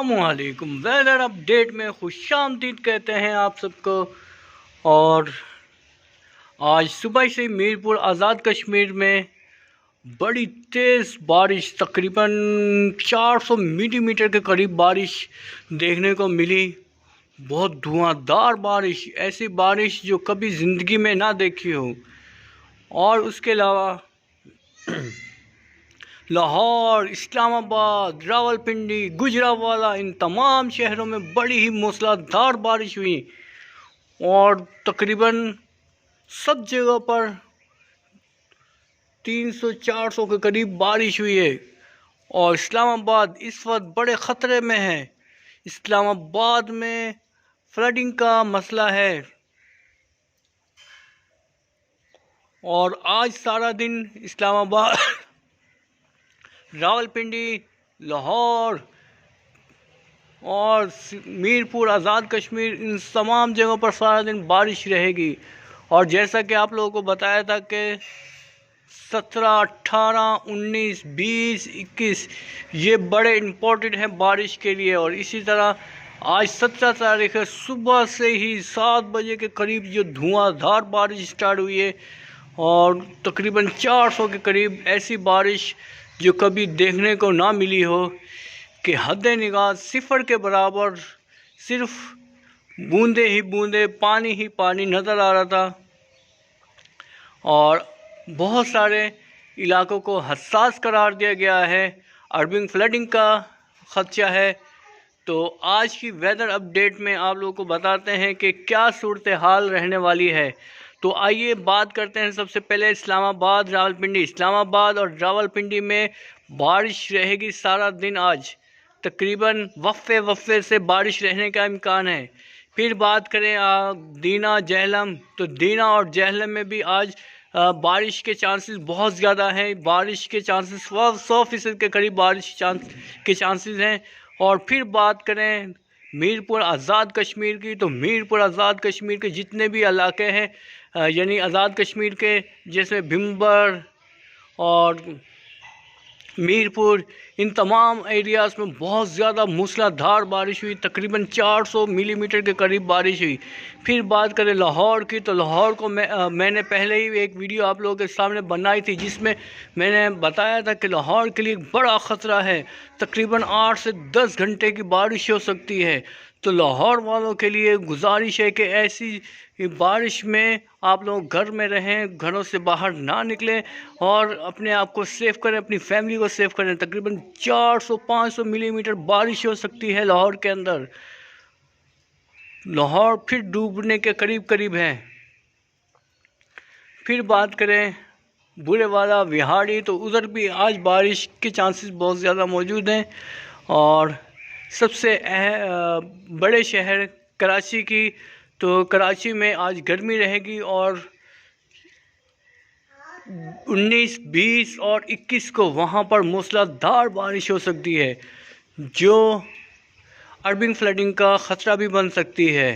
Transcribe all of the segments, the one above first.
अस्सलामुअलैकुम। Weather update में खुशामदीद कहते हैं आप सबको। और आज सुबह से मीरपुर आज़ाद कश्मीर में बड़ी तेज़ बारिश, तकरीबन 400 मिलीमीटर के करीब बारिश देखने को मिली। बहुत धुआंधार बारिश, ऐसी बारिश जो कभी ज़िंदगी में ना देखी हो। और उसके अलावा लाहौर, इस्लामाबाद, रावलपिंडी, गुजरांवाला, इन तमाम शहरों में बड़ी ही मूसलाधार बारिश हुई और तकरीबन सब जगह पर 300-400 के करीब बारिश हुई है। और इस्लामाबाद इस वक्त बड़े ख़तरे में है। इस्लामाबाद में फ्लडिंग का मसला है। और आज सारा दिन इस्लामाबाद, रावलपिंडी, लाहौर और मीरपुर, आज़ाद कश्मीर, इन तमाम जगहों पर सारा दिन बारिश रहेगी। और जैसा कि आप लोगों को बताया था कि 17, 18, 19, 20, 21 ये बड़े इम्पोर्टेंट हैं बारिश के लिए। और इसी तरह आज 17 तारीख है, सुबह से ही 7 बजे के करीब जो धुआंधार बारिश स्टार्ट हुई है और तकरीबन 400 के करीब ऐसी बारिश जो कभी देखने को ना मिली हो कि हद निगाह सिफर के बराबर, सिर्फ बूंदे ही बूंदे, पानी ही पानी नज़र आ रहा था। और बहुत सारे इलाकों को हसास करार दिया गया है। अर्बिंग फ्लडिंग का खदशा है। तो आज की वेदर अपडेट में आप लोगों को बताते हैं कि क्या सूरत हाल रहने वाली है। तो आइए बात करते हैं सबसे पहले इस्लामाबाद, रावलपिंडी। इस्लामाबाद और रावलपिंडी में बारिश रहेगी सारा दिन। आज तकरीबन वफ़े से बारिश रहने का इम्कान है। फिर बात करें दीना, जहलम, तो दीना और जहलम में भी आज बारिश के चांसेस बहुत ज़्यादा हैं। बारिश के चांसेस 100% के करीब बारिश के चांसेस हैं। और फिर बात करें मीरपुर आज़ाद कश्मीर की, तो मीरपुर आज़ाद कश्मीर के जितने भी इलाके हैं, यानी आज़ाद कश्मीर के जैसे भिम्बर और मीरपुर, इन तमाम एरियाज़ में बहुत ज़्यादा मूसलाधार बारिश हुई। तकरीबन 400 मिलीमीटर के करीब बारिश हुई। फिर बात करें लाहौर की, तो लाहौर को मैंने पहले ही एक वीडियो आप लोगों के सामने बनाई थी जिसमें मैंने बताया था कि लाहौर के लिए बड़ा ख़तरा है। तकरीबन 8 से 10 घंटे की बारिश हो सकती है। तो लाहौर वालों के लिए गुजारिश है कि ऐसी बारिश में आप लोग घर में रहें, घरों से बाहर ना निकलें और अपने आप को सेव करें, अपनी फैमिली को सेव करें। तकरीबन 400-500 मिलीमीटर बारिश हो सकती है लाहौर के अंदर। लाहौर फिर डूबने के करीब है। फिर बात करें बुरेवाला, विहाड़ी, तो उधर भी आज बारिश के चांसेस बहुत ज़्यादा मौजूद हैं। और सबसे बड़े शहर कराची की, तो कराची में आज गर्मी रहेगी और 19, 20 और 21 को वहाँ पर मूसलाधार बारिश हो सकती है जो अर्बिंग फ्लडिंग का ख़तरा भी बन सकती है।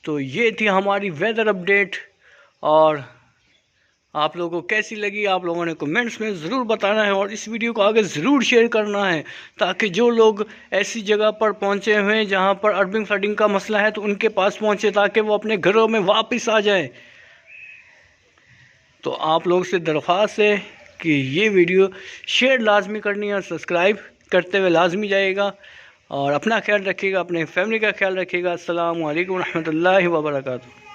तो ये थी हमारी वेदर अपडेट। और आप लोगों को कैसी लगी आप लोगों ने कमेंट्स में ज़रूर बताना है और इस वीडियो को आगे ज़रूर शेयर करना है ताकि जो लोग ऐसी जगह पर पहुंचे हुए हैं जहां पर अर्बिंग फ्लडिंग का मसला है तो उनके पास पहुंचे ताकि वो अपने घरों में वापस आ जाए। तो आप लोगों से दरख्वास्त है कि ये वीडियो शेयर लाजमी करनी है और सब्सक्राइब करते हुए लाजमी जाएगा। और अपना ख्याल रखिएगा, अपने फैमिली का ख्याल रखिएगा। अस्सलामु अलैकुम रहमतुल्लाहि व बरकातुहू।